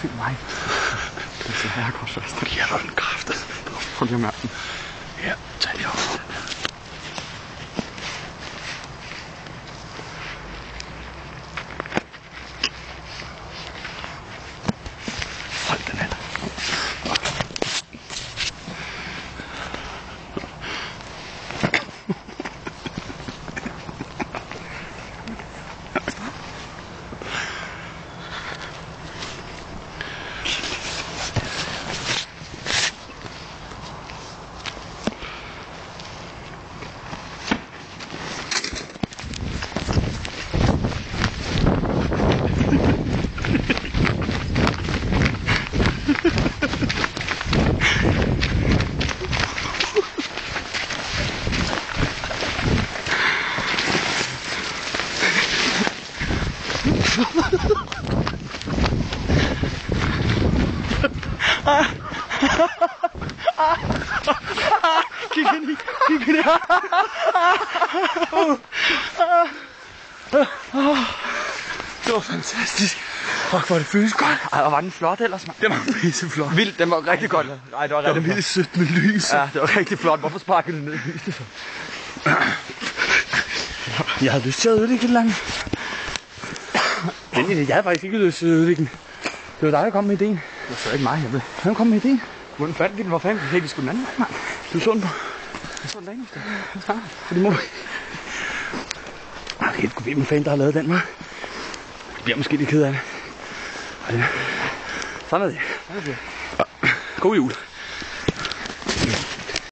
Find mig. Det er her godt først. Det giver dig en kraft. Prøv lige at mærke den. Her, tag lige op. Hold den her. Kig ind i. Kig ind i. Det var fantastisk. Fuck, hvor det føles godt. Ej, og var den flot ellers, mand? Det var pisseflot. Vildt, den var rigtig godt. Nej, det var Det var rigtig vildt sødt med lys. Ja, det var rigtig flot. Hvorfor sparkede du ned i lyset for? Jeg havde lyst til at ødelægge et eller andet. Jeg havde faktisk ikke lyst til at ødelægge den. Det var dig, der kom med ideen. Det var så ikke mig, jeg ved. Hvem kom med ideen? Hvordan fandt vi den? Hvor fanden vi vi skulle den anden vej, mand? Du så den på. Jeg så den derinde. For det må du. Jeg kan ikke hvem fanden der har lavet den, hva'? Jeg bliver måske lidt ked af det. Sådan er det. God jul.